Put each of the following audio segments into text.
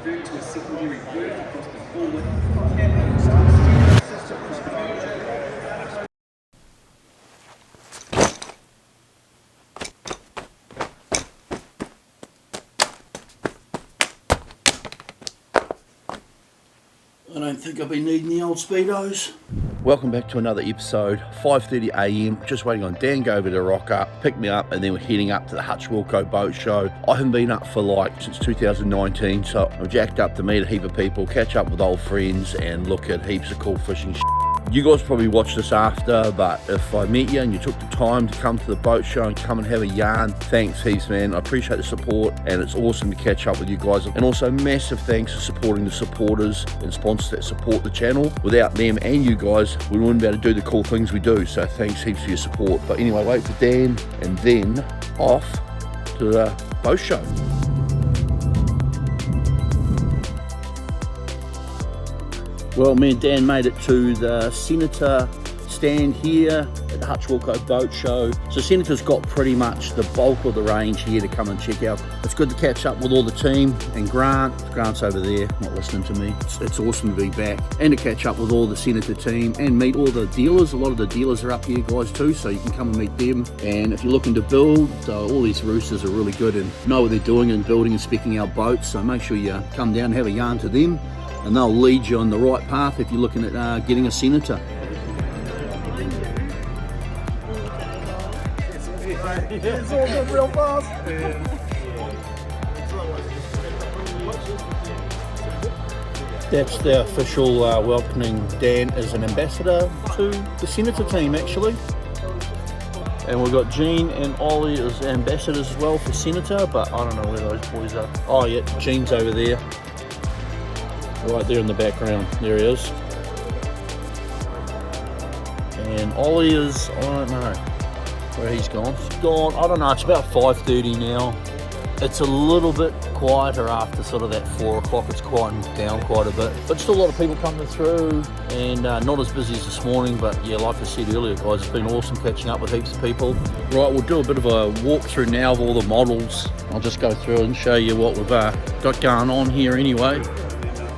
through to a secondary work across the forward. I don't think I'll be needing the old Speedos. Welcome back to another episode, 5:30 AM, just waiting on Dan Gover to rock up, pick me up, and then we're heading up to the Hutchwilco Boat Show. I haven't been up for since 2019, so I'm jacked up to meet a heap of people, catch up with old friends, and look at heaps of cool fishing shit. You guys probably watch this after, but if I met you and you took the time to come to the boat show and come and have a yarn, thanks heaps, man. I appreciate the support, and it's awesome to catch up with you guys. And also massive thanks for supporting the supporters and sponsors that support the channel. Without them and you guys, we wouldn't be able to do the cool things we do. So thanks heaps for your support. But anyway, wait for Dan and then off to the boat show. Well, me and Dan made it to the Senator stand here at the Hutchwilco Boat Show. So Senator's got pretty much the bulk of the range here to come and check out. It's good to catch up with all the team, and Grant's over there, not listening to me. It's awesome to be back and to catch up with all the Senator team and meet all the dealers. A lot of the dealers are up here, guys, too, so you can come and meet them. And if you're looking to build, all these roosters are really good and know what they're doing and building and speccing out boats. So make sure you come down and have a yarn to them, and they'll lead you on the right path if you're looking at getting a Senator. It's all good real fast. That's the official welcoming Dan as an ambassador to the Senator team, actually. And we've got Gene and Ollie as ambassadors as well for Senator, but I don't know where those boys are. Oh yeah, Gene's over there. Right there in the background, there he is. And Ollie is, I don't know where he's gone. He's gone, I don't know, it's about 5:30 now. It's a little bit quieter after sort of that 4 o'clock. It's quieting down quite a bit. But still a lot of people coming through, and not as busy as this morning, but yeah, like I said earlier, guys, it's been awesome catching up with heaps of people. Right, we'll do a bit of a walkthrough now of all the models. I'll just go through and show you what we've got going on here anyway.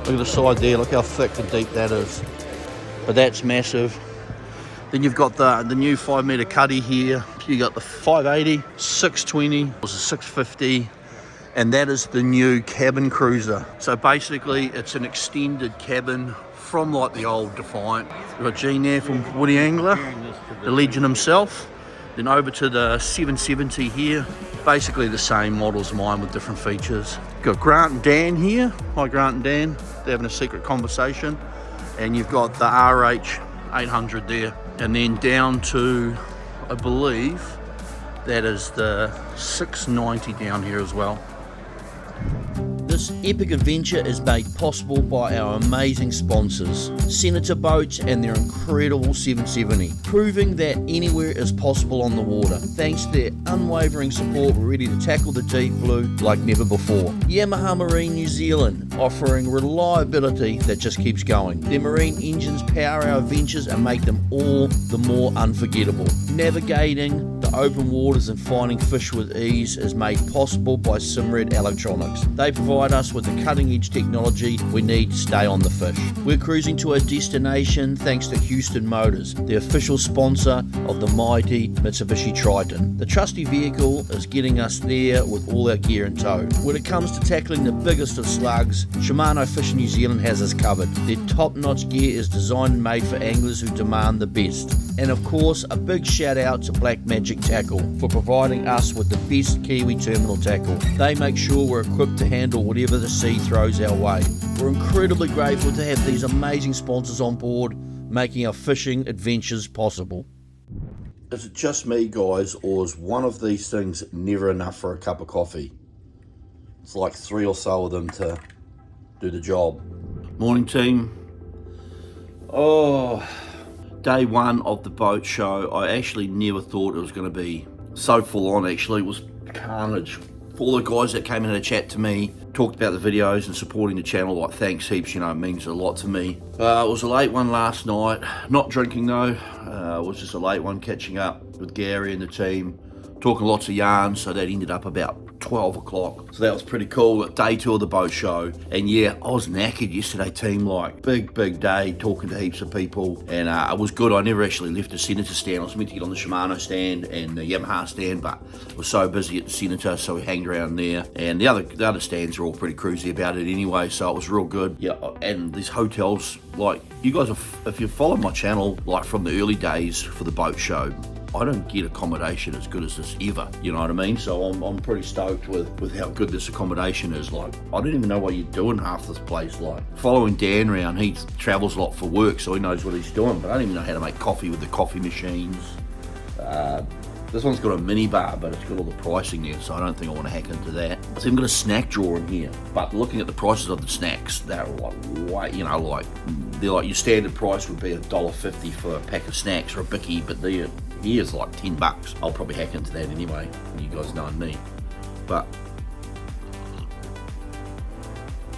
Look at the side there, look how thick and deep that is. But that's massive. Then you've got the new 5 metre cuddy here. You got the 580, 620, there's a 650, and that is the new cabin cruiser. So basically it's an extended cabin from like the old Defiant. We've got Gene there from Woody Angler, the legend himself. Then over to the 770 here. Basically the same model as mine with different features. Got Grant and Dan here. Hi Grant and Dan. They're having a secret conversation. And you've got the RH 800 there. And then down to, I believe, that is the 690 down here as well. This epic adventure is made possible by our amazing sponsors, Senator Boats and their incredible 770, proving that anywhere is possible on the water. Thanks to their unwavering support, we're ready to tackle the deep blue like never before. Yamaha Marine New Zealand, offering reliability that just keeps going. Their marine engines power our adventures and make them all the more unforgettable. Navigating the open waters and finding fish with ease is made possible by SIMRAD electronics. They provide us with the cutting edge technology we need to stay on the fish. We're cruising to a destination thanks to Houston Motors, the official sponsor of the mighty Mitsubishi Triton. The trusty vehicle is getting us there with all our gear in tow. When it comes to tackling the biggest of slugs, Shimano Fishing New Zealand has us covered. Their top-notch gear is designed and made for anglers who demand the best. And of course, a big shout out to Black Magic Tackle for providing us with the best Kiwi terminal tackle. They make sure we're equipped to handle whatever the sea throws our way. We're incredibly grateful to have these amazing sponsors on board, making our fishing adventures possible. Is it just me, guys, or is one of these things never enough for a cup of coffee? It's like 3 or so of them to do the job. Morning, team. Oh, day 1 of the boat show. I actually never thought it was going to be so full on. Actually, it was carnage. For all the guys that came in to chat to me, talked about the videos and supporting the channel, like, thanks heaps, you know, it means a lot to me. It was a late one last night, not drinking though. It was just a late one, catching up with Gary and the team, talking lots of yarns, so that ended up about 12 o'clock. So that was pretty cool. Day 2 of the boat show. And yeah, I was knackered yesterday, team. Like, big day, talking to heaps of people. And it was good. I never actually left the Senator stand. I was meant to get on the Shimano stand and the Yamaha stand, but I was so busy at the Senator, so we hanged around there. And the other stands are all pretty cruisy about it anyway, so it was real good. Yeah, and these hotels, like, you guys, if you follow my channel, like from the early days for the boat show, I don't get accommodation as good as this ever, you know what I mean? So I'm pretty stoked with how good this accommodation is. Like, I don't even know what you're doing half this place. Like, following Dan around, he travels a lot for work, so he knows what he's doing, but I don't even know how to make coffee with the coffee machines. This one's got a mini bar, but it's got all the pricing there, so I don't think I want to hack into that. It's even got a snack drawer in here, but looking at the prices of the snacks, they're like, way, you know, like, they're like your standard price would be $1.50 for a pack of snacks or a bicky, but here's like $10. I'll probably hack into that anyway, you guys knowing me. But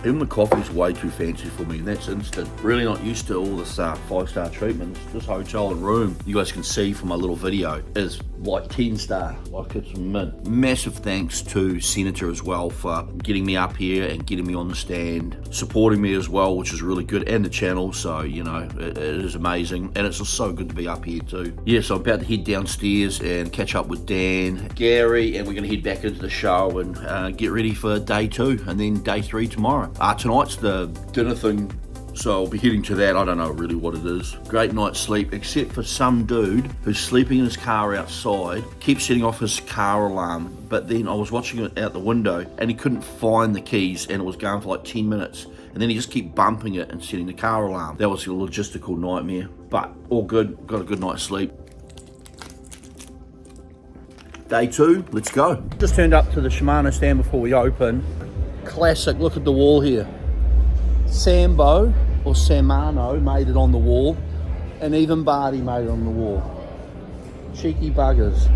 even the coffee's way too fancy for me, and that's instant. Really not used to all this 5-star treatments. This hotel and room, you guys can see from my little video, is like 10-star, like it's mint. Massive thanks to Senator as well for getting me up here and getting me on the stand, supporting me as well, which is really good, and the channel, so, you know, it is amazing, and it's just so good to be up here too. Yeah, so I'm about to head downstairs and catch up with Dan, Gary, and we're gonna head back into the show and get ready for day 2, and then day 3 tomorrow. Tonight's the dinner thing, so I'll be heading to that. I don't know really what it is. Great night's sleep, except for some dude who's sleeping in his car outside, keeps setting off his car alarm, but then I was watching it out the window and he couldn't find the keys and it was going for like 10 minutes. And then he just kept bumping it and setting the car alarm. That was a logistical nightmare, but all good, got a good night's sleep. Day 2, let's go. Just turned up to the Shimano stand before we open. Classic, look at the wall here. Sambo or Shimano made it on the wall, and even Barty made it on the wall. Cheeky buggers.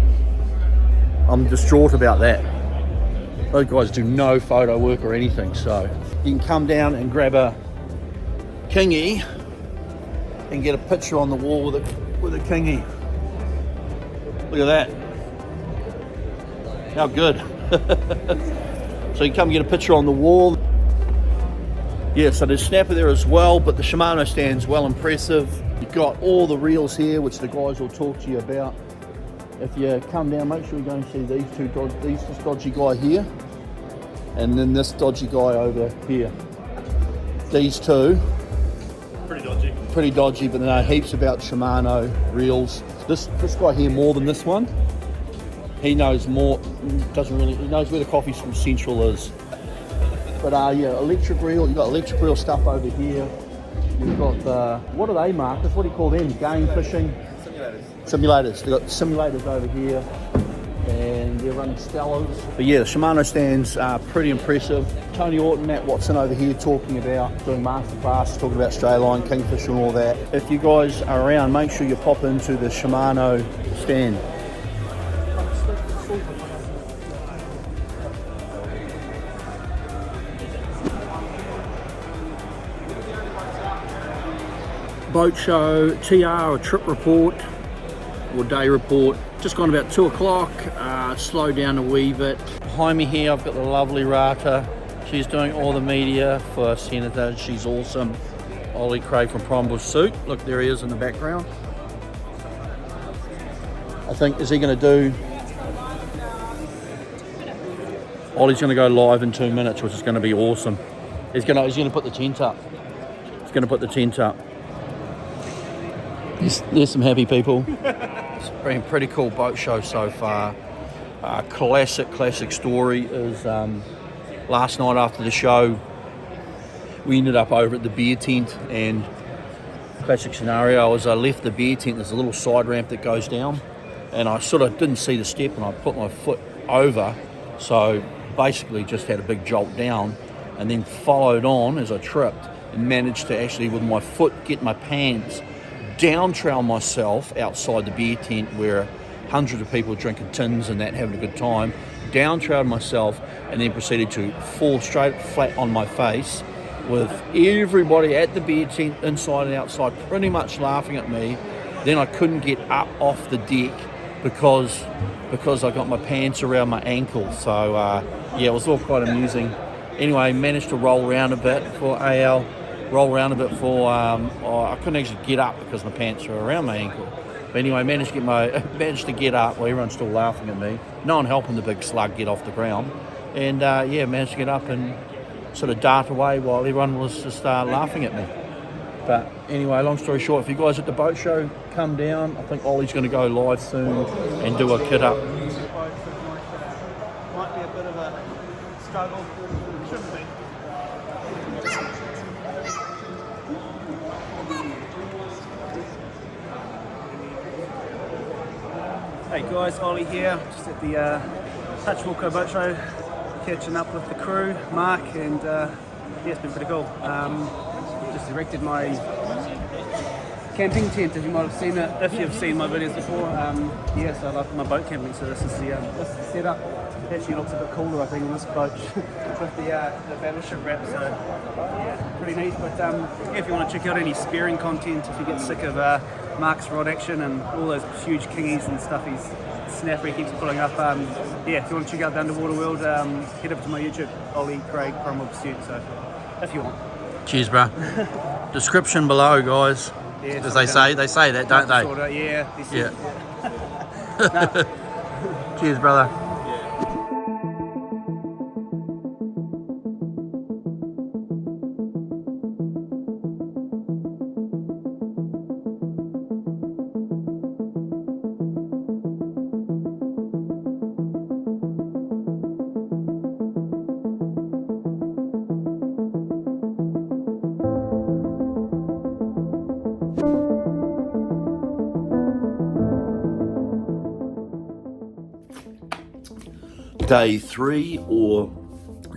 I'm distraught about that. Those guys do no photo work or anything, so you can come down and grab a kingy and get a picture on the wall with a kingy. Look at that. How good. So you come get a picture on the wall. Yeah, so there's snapper there as well, but the Shimano stand's well impressive. You've got all the reels here, which the guys will talk to you about. If you come down, make sure you go and see these two, this dodgy guy here, and then this dodgy guy over here. These two. Pretty dodgy, but they know heaps about Shimano reels. This guy here more than this one. He knows more, he knows where the coffee from Central is. But yeah, electric reel, you've got electric reel stuff over here. You've got the, what are they, Marcus? What do you call them? Game fishing? Simulators. They've got simulators over here. And they're running Stellas. But yeah, the Shimano stands are pretty impressive. Tony Orton, Matt Watson over here talking about doing masterclass, talking about Strayline, kingfish and all that. If you guys are around, make sure you pop into the Shimano stand. Boat show, TR, a trip report or day report. Just gone about 2 o'clock, slowed down a wee bit. Behind me here I've got the lovely Rata. She's doing all the media for Senator, she's awesome. Ollie Craig from Prime Bush Suit, look there he is in the background. I think, is he going to do... Ollie's going to go live in 2 minutes, which is going to be awesome. He's going to put the tent up. He's going to put the tent up. There's some happy people. It's been a pretty cool boat show so far. Classic story is last night after the show, we ended up over at the beer tent, and classic scenario is I left the beer tent, there's a little side ramp that goes down, and I sort of didn't see the step and I put my foot over, so basically just had a big jolt down and then followed on as I tripped and managed to actually with my foot get my pants down trail myself outside the beer tent where hundreds of people drinking tins and that, having a good time, down trailed myself and then proceeded to fall straight flat on my face with everybody at the beer tent inside and outside pretty much laughing at me. Then I couldn't get up off the deck because I got my pants around my ankle. So yeah, it was all quite amusing. Anyway, managed to roll around a bit for AL. I couldn't actually get up because my pants were around my ankle. But anyway, managed to get up. Well, everyone's still laughing at me. No one helping the big slug get off the ground. And yeah, managed to get up and sort of dart away while everyone was just laughing at me. But anyway, long story short, if you guys at the boat show, come down. I think Ollie's going to go live soon and do a kit up. Might be a bit of a struggle. Shouldn't be. Hey guys, Ollie here, just at the Hutchwilco Boat Show, catching up with the crew, Mark, and yeah, it's been pretty cool. Just erected my camping tent, if you might have seen it, if you've seen my videos before. Yeah, so I love my boat camping, so this is the setup. It actually looks a bit cooler, I think, on this boat with the battleship wrap, so yeah, pretty neat. But yeah, if you want to check out any spearing content, if you get sick of Mark's rod action and all those huge kingies and stuff snapper he keeps pulling up, yeah, if you want to check out the underwater world, head over to my YouTube, Ollie Craig Cromwell Pursuit, so if you want. Cheers, bro. Description below, guys. Yeah, As they say that, don't they? Sort of, yeah. Cheers, brother. Day 3, or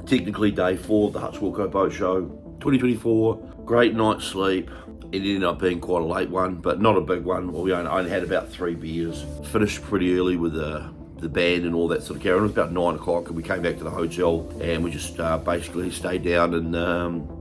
technically day 4 of the Hutchwilco Boat Show 2024. Great night's sleep. It ended up being quite a late one, but not a big one. Well, we only had about 3 beers. Finished pretty early with the band and all that sort of carry on. It was about 9 o'clock and we came back to the hotel and we just basically stayed down in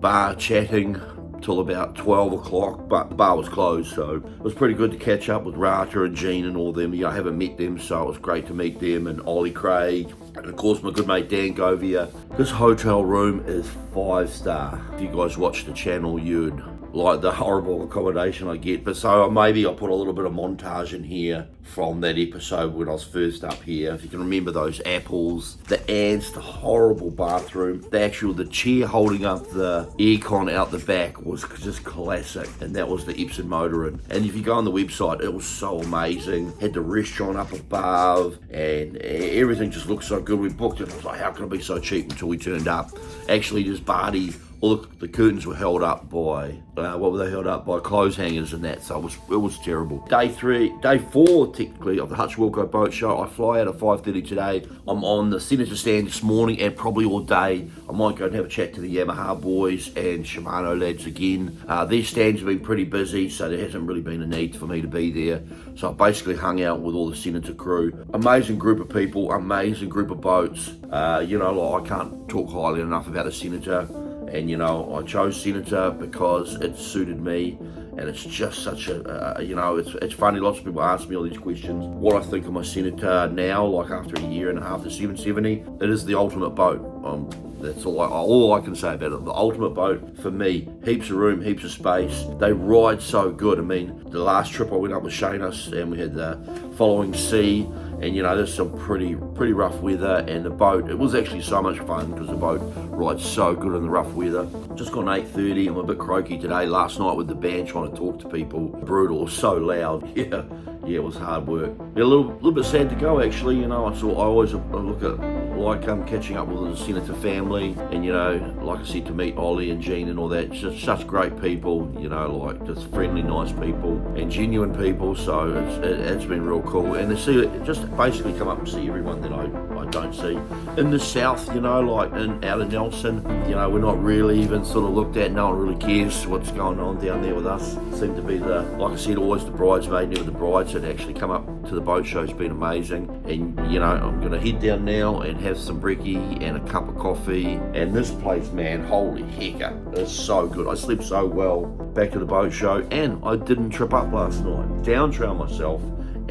bar chatting till about 12 o'clock, but the bar was closed, so it was pretty good to catch up with Rata and Jean and all them. I haven't met them, so it was great to meet them, and Ollie Craig, and of course my good mate Dan Govia. This hotel room is 5-star. If you guys watch the channel, you'd like the horrible accommodation I get, but so maybe I'll put a little bit of montage in here from that episode when I was first up here. If you can remember those apples, the ants, the horrible bathroom, the chair holding up the aircon out the back was just classic, and that was the Epson motor. And if you go on the website, it was so amazing. Had the restaurant up above and everything just looked so good. We booked it, I was like, how can it be so cheap, until we turned up. Actually, just Barty, all the curtains were held up by, what were they held up by? Clothes hangers and that, so it was terrible. Day 4 technically of the Hutchwilco Boat Show. I fly out at 5:30 today. I'm on the Senator stand this morning and probably all day. I might go and have a chat to the Yamaha boys and Shimano lads again. Their stands have been pretty busy, so there hasn't really been a need for me to be there. So I basically hung out with all the Senator crew. Amazing group of people, amazing group of boats. You know, like, I can't talk highly enough about the Senator. And you know, I chose Senator because it suited me, and it's just such a, you know, it's funny, lots of people ask me all these questions, what I think of my Senator now, like after a year and a half, the 770. It is the ultimate boat. That's all I can say about it. The ultimate boat for me. Heaps of room, heaps of space. They ride so good. I mean, the last trip I went up with Shane and we had the following sea, and you know, there's some pretty rough weather, and the boat, it was actually so much fun because the boat rides so good in the rough weather. Just gone 8:30. I'm a bit croaky today. Last night with the band trying to talk to people, brutal, so loud. Yeah, it was hard work. Yeah, a little bit sad to go, actually. You know, I always look at catching up with the Senator family, and you know, like I said, to meet Ollie and Jean and all that, just such great people, you know, like just friendly, nice people and genuine people. So it's been real cool, and to see it, just basically come up and see everyone that I don't see in the south, you know, like out of Nelson. You know, we're not really even sort of looked at. No one really cares what's going on down there with us. Seem to be like I said, always the bridesmaid, never the brides that actually come up to the boat show. Has been amazing. And you know, I'm gonna head down now and have some brekkie and a cup of coffee. And this place, man, holy hecker, it's so good. I slept so well back to the boat show, and I didn't trip up last night. Down trail myself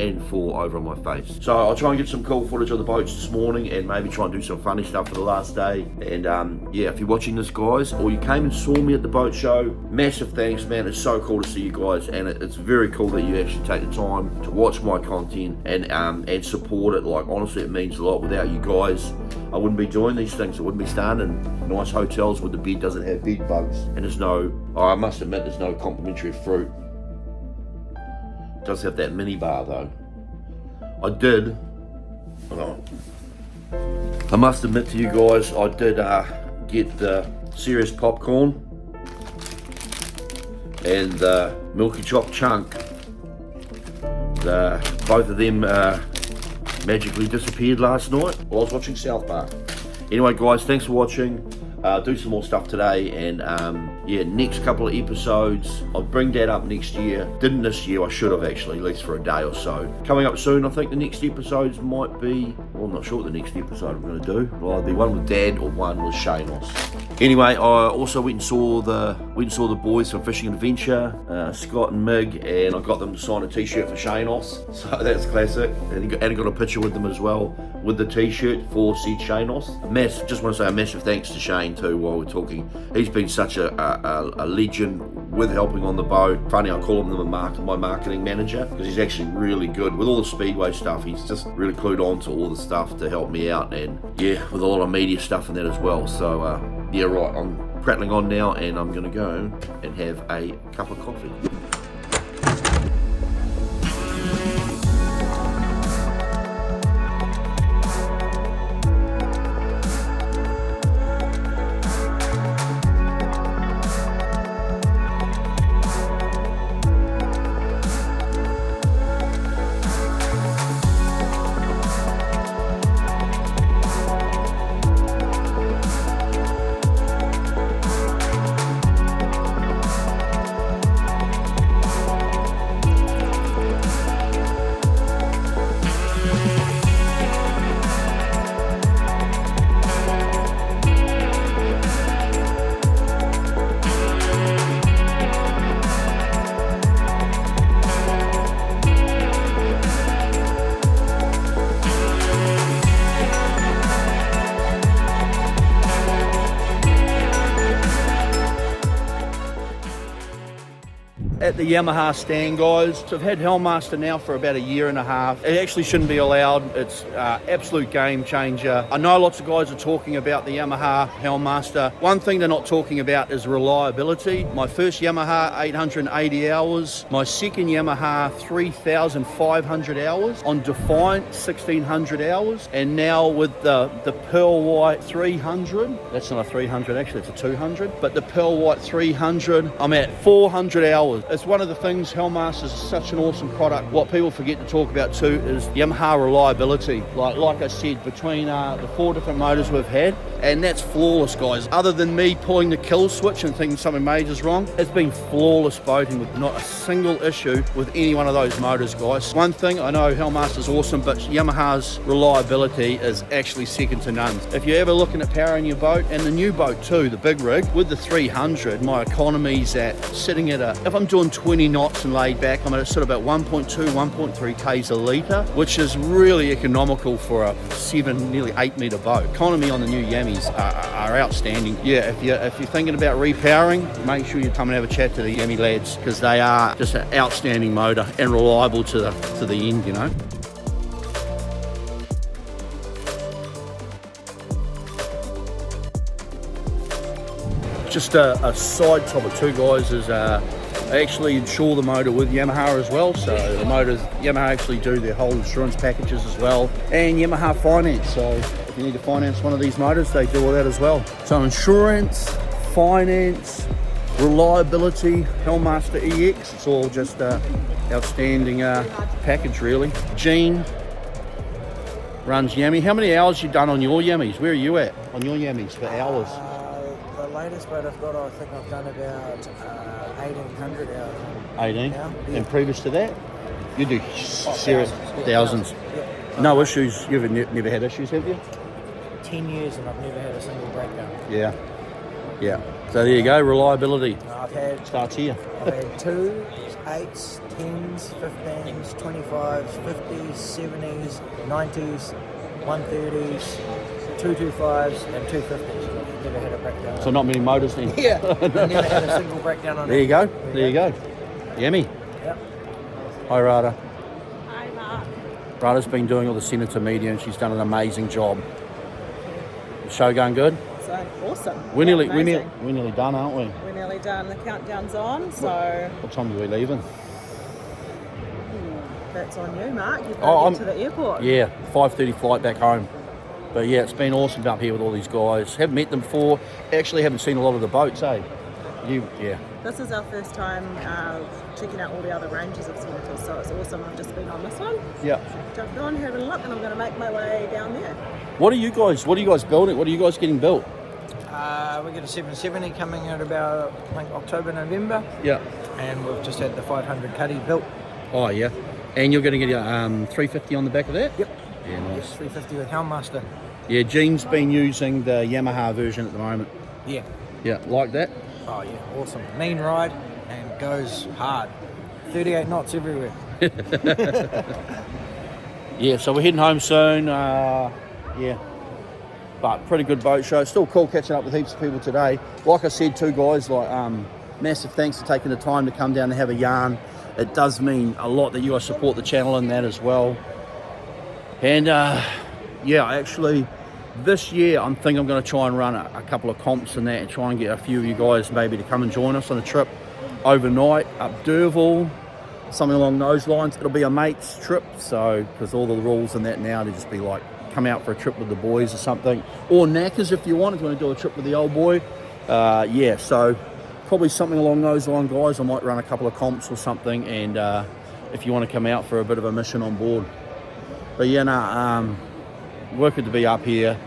and 4 over on my face. So I'll try and get some cool footage of the boats this morning and maybe try and do some funny stuff for the last day. And yeah, if you're watching this, guys, or you came and saw me at the boat show, massive thanks, man. It's so cool to see you guys, and it's very cool that you actually take the time to watch my content and support it. Like, honestly, it means a lot. Without you guys, I wouldn't be doing these things. I wouldn't be staying in nice hotels where the bed doesn't have bed bugs, and there's no, I must admit, there's no complimentary fruit. It does have that mini bar though. I must admit to you guys, I did get the serious popcorn and the Milky Chop chunk. Both of them magically disappeared last night while I was watching South Park. Anyway, guys, thanks for watching. Do some more stuff today, and yeah, next couple of episodes, I'll bring that up next year. Didn't this year, I should have actually, at least for a day or so. Coming up soon, I think the next episodes might be, well, I'm not sure what the next episode I'm going to do. It'll either be one with Dad or one with Shamos. Anyway, I also went and saw the boys from Fishing Adventure, Scott and Mig, and I got them to sign a t-shirt for Shamos, so that's classic. And I got a picture with them as well, with the t-shirt for said Shamos. Just want to say a massive thanks to Shane too while we're talking. He's been such a legend with helping on the boat. Funny, I call him my marketing manager, because he's actually really good with all the speedway stuff. He's just really clued on to all the stuff to help me out, and yeah, with a lot of media stuff and that as well. So yeah, right, I'm prattling on now, and I'm going to go and have a cup of coffee. At the Yamaha stand, guys. So I've had Hellmaster now for about 1.5 years. It actually shouldn't be allowed. It's absolute game changer. I know lots of guys are talking about the Yamaha Hellmaster. One thing they're not talking about is reliability. My first Yamaha, 880 hours. My second Yamaha, 3,500 hours. On Defiant, 1,600 hours. And now with the Pearl White 300, that's not a 300 actually, it's a 200. But the Pearl White 300, I'm at 400 hours. It's one of the things, Hellmaster is such an awesome product. What people forget to talk about too is Yamaha reliability. Like I said, between the 4 different motors we've had, and that's flawless, guys. Other than me pulling the kill switch and thinking something major's wrong, it's been flawless boating with not a single issue with any one of those motors, guys. One thing, I know Hellmaster's awesome, but Yamaha's reliability is actually second to none. If you're ever looking at powering your boat, and the new boat too, the big rig, with the 300, my economy's sitting at if I'm doing 20 knots and laid back, I'm at sort of about 1.2, 1.3 Ks a litre, which is really economical for a 7, nearly 8 metre boat. Economy on the new Yamis are outstanding. Yeah, if you're thinking about repowering, make sure you come and have a chat to the Yami lads, because they are just an outstanding motor and reliable to the end, you know. Just a side topic too, guys, is I actually insure the motor with Yamaha as well. So the motors, Yamaha actually do their whole insurance packages as well, and Yamaha finance. So if you need to finance one of these motors, they do all that as well. So insurance, finance, reliability, Hellmaster EX, it's all just outstanding package really. Gene runs Yami. How many hours you done on your Yamis? Where are you at on your Yamis for hours? The latest boat I've got, I think I've done about 1,800 hours. 18? Now, yeah. And previous to that? You do serious thousands. Yeah. No issues? You've never had issues, have you? 10 years and I've never had a single breakdown. Yeah. Yeah. So there you go, reliability. I've had starts here. I've had 2 8s, 10s, 15s, 25s, 50s, 70s, 90s, 130s, 225s, and 250s. Never had a breakdown. So not many motors then. Yeah, I never had a single breakdown on it. There you go. There you go. Yummy. Yep. Hi, Rada. Hi, Mark. Rada's been doing all the Senator media and she's done an amazing job. The show going good? So awesome. We're nearly done, aren't we? We're nearly done. The countdown's on, so What time are we leaving? that's on you, Mark. You've got to get to the airport. Yeah, 5:30 flight back home. But yeah, it's been awesome up here with all these guys. Haven't met them before. Actually haven't seen a lot of the boats, eh? Yeah. This is our first time checking out all the other ranges of Senators, so it's awesome. I've just been on this one. Yeah. Jumped on, having a look, and I'm going to make my way down there. What are you guys building? What are you guys getting built? We get a 770 coming out about, I think, October, November. Yeah. And we've just had the 500 cuddy built. Oh yeah. And you're going to get a 350 on the back of that? Yep. Yeah, nice. 350 with Helmmaster. Yeah, Gene's been using the Yamaha version at the moment. Yeah. Yeah, like that? Oh yeah, awesome. Mean ride and goes hard. 38 knots everywhere. Yeah, so we're heading home soon. Yeah. But pretty good boat show. Still cool catching up with heaps of people today. Like I said, too, guys, massive thanks for taking the time to come down and have a yarn. It does mean a lot that you guys support the channel in that as well. And yeah, actually, this year I'm thinking I'm going to try and run a couple of comps and that and try and get a few of you guys maybe to come and join us on a trip overnight up Derville, something along those lines. It'll be a mate's trip, so because all the rules and that now, to just be like, come out for a trip with the boys or something, or knackers if you want to do a trip with the old boy. Yeah, so probably something along those lines, guys. I might run a couple of comps or something, and if you want to come out for a bit of a mission on board. But yeah, working to be up here,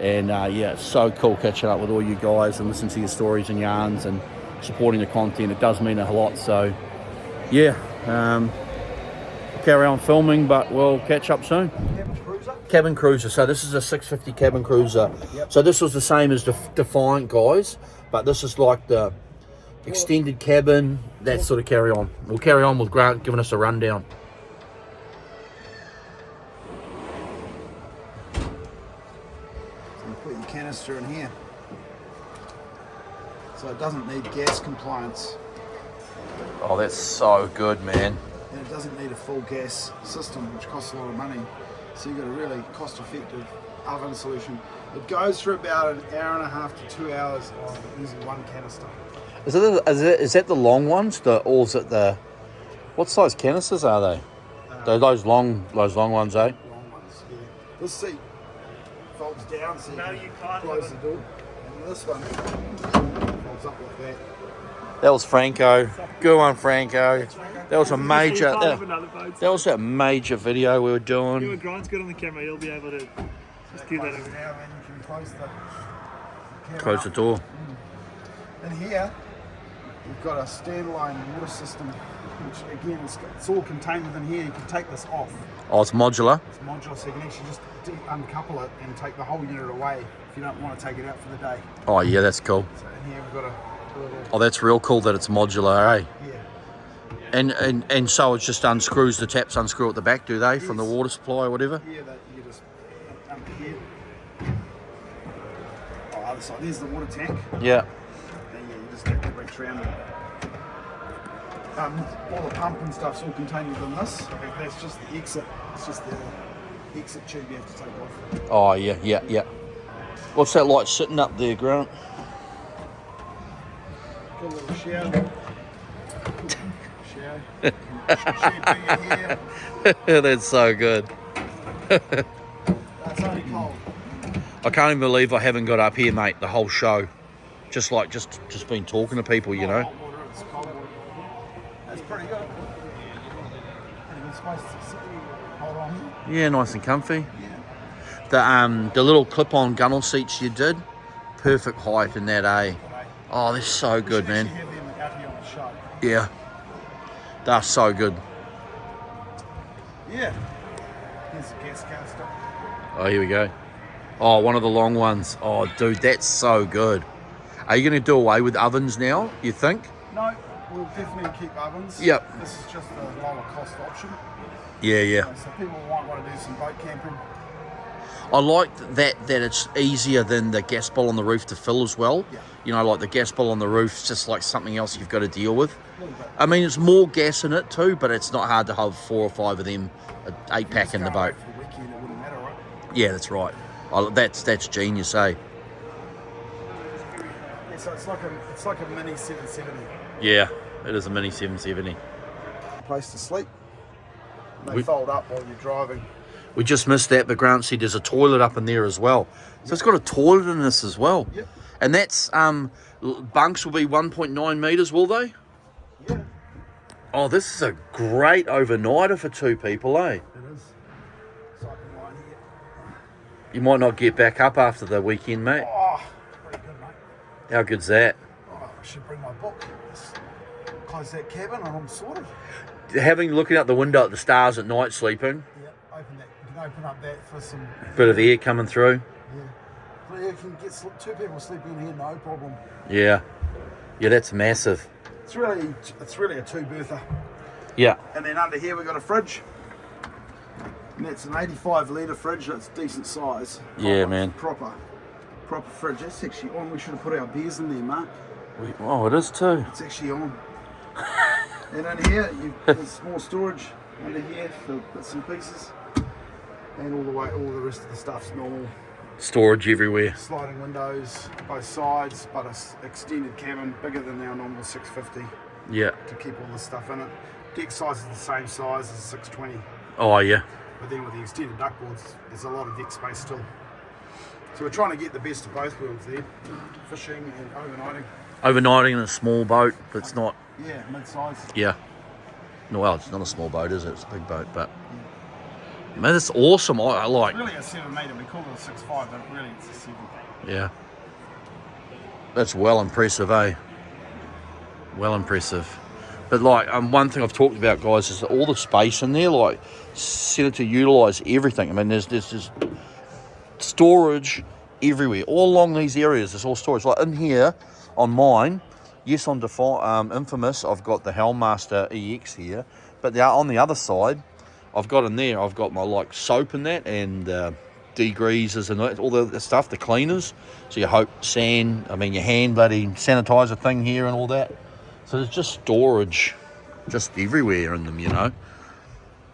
and yeah, it's so cool catching up with all you guys and listening to your stories and yarns and supporting the content. It does mean a lot. So yeah, carry on filming, but we'll catch up soon. Cabin cruiser. So this is a 650 cabin cruiser. Yep. So this was the same as the Defiant, guys, but this is like the extended cabin, that sort of carry on. We'll carry on with Grant giving us a rundown. Put your canister in here, so it doesn't need gas compliance, Oh, that's so good, man. and it doesn't need a full gas system, which costs a lot of money. So you've got a really cost-effective oven solution. It goes for about an hour and a half to 2 hours on using one canister. Is that the long ones? Or is it the, what size canisters are they? Those long ones, eh? Long ones, yeah. This seat folds down so you can close the door, and this one folds up like that. That was Franco. Good one, Franco. That was a major. That was that major video we were doing. When Grant's good on the camera, he'll be able to just do that. Now, and you can close the camera Close the up. door. And here, we've got a standalone water system, which again, it's all contained within here. You can take this off. Oh, it's modular. It's modular, so you can actually just uncouple it and take the whole unit away if you don't want to take it out for the day. Oh yeah, that's cool. So in here we've got a little, Oh, that's real cool that it's modular, eh? yeah. And so it just unscrews, the taps unscrew at the back, do they, from the water supply or whatever? Yeah, that you just under here. Oh, other side. There's the water tank. Yeah. And yeah, you just take the bricks around it. All the pump and stuff's all contained within this. That's just the exit. It's just the exit tube you have to take off. Oh yeah. What's that like sitting up there, Grant? Got a little shower. Shower. That's so good. That's only cold. I can't even believe I haven't got up here, mate, the whole show. Just been talking to people, you know. Hot water, it's cold water. That's pretty good. And it's supposed to sit hold on here. Yeah, nice and comfy. Yeah. The little clip-on gunnel seats you did, perfect height in that, eh? Oh, they're so good, man. We should actually have them out here on the show. Yeah, they're so good. Yeah. Here's the gas canister. Oh, here we go. Oh, one of the long ones. Oh, dude, that's so good. Are you going to do away with ovens now, you think? No, We'll definitely keep ovens. Yep. This is just a lower cost option. Yeah. So people might want to do some boat camping. I like that it's easier than the gas bowl on the roof to fill as well. Yeah. You know, like the gas bowl on the roof is just like something else you've got to deal with. I mean, it's more gas in it too, but it's not hard to have 4 or 5 of them, an 8-pack in the boat. For the weekend, it wouldn't matter, right? Yeah, that's right. That's genius, eh? Yeah, so it's like a mini 770. Yeah, it is a mini 770. Place to sleep. They We- fold up while you're driving. We just missed that, but Grant said there's a toilet up in there as well. So it's got a toilet in this as well. Yep. And that's, bunks will be 1.9 metres, will they? Yeah. Oh, this is a great overnighter for 2 people, eh? It is. So I can lie here. You might not get back up after the weekend, mate. Oh, pretty good, mate. How good's that? Oh, I should bring my book. Just close that cabin and I'm sorted. Looking out the window at the stars at night sleeping, Yeah, open that. You can open up that for some. bit of air coming through. Yeah. But you can get 2 people sleep in here, no problem. Yeah, that's massive. It's really a 2-berther. Yeah, And then under here we've got a fridge. And that's an 85 litre fridge. That's decent size. Yeah, man. Proper fridge. That's actually on. We should have put our beers in there, Mark. oh, it is too. It's actually on. And in here, there's more storage under here for bits and pieces. And all the rest of the stuff's normal. Storage everywhere. Sliding windows, both sides, but an extended cabin, bigger than our normal 650 Yeah. to keep all the stuff in it. Deck size is the same size as a 620, Oh, yeah. but then with the extended duckboards, there's a lot of deck space still. So we're trying to get the best of both worlds there, fishing and overnighting. Overnighting in a small boat, but it's not. Yeah, mid-size. Yeah. No, well, it's not a small boat, is it? It's a big boat, but man, it's awesome. I like. Really a 7 metre, we call it a 6.5, but really it's a 7. Yeah. That's well impressive, eh? Well impressive. But like, one thing I've talked about, guys, is that all the space in there, like, set it to utilise everything. I mean, there's just storage everywhere, all along these areas. There's all storage. Like in here, on mine, yes, on Infamous, I've got the Hellmaster EX here, but on the other side, I've got in there, I've got my like soap and that, and degreasers and all the stuff, the cleaners. So your your hand bloody sanitizer thing here and all that. So there's just storage just everywhere in them, you know.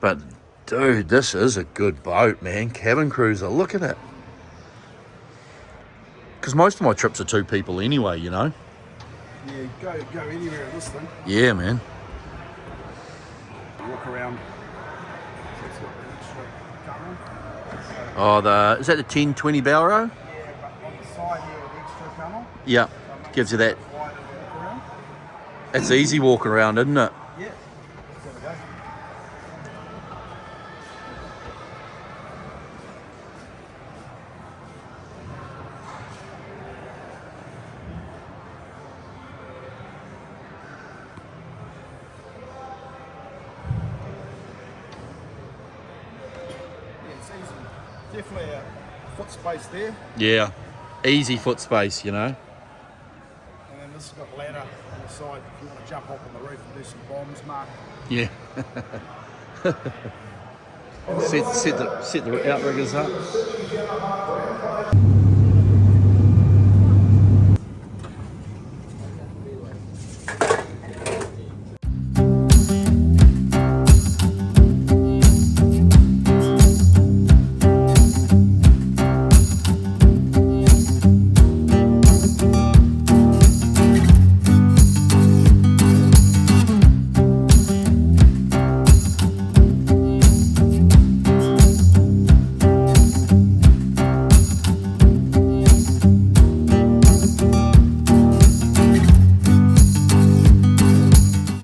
But dude, this is a good boat, man. Cabin cruiser, look at it. Because most of my trips are 2 people anyway, you know. Yeah, go anywhere in this thing. Yeah, man. Walk around. So it's got the extra gunnel. Oh, is that the 1020 Balro? Yeah, but on the side here with the extra gunnel. Yeah, gives you that. Wider walk around. It's easy walking around, isn't it? Yeah. There we go. Yeah, it's easy. Definitely a foot space there. Yeah, easy foot space, you know. And then this has got a ladder on the side if you want to jump up on the roof and do some bombs, Mark. Yeah. set the outriggers up.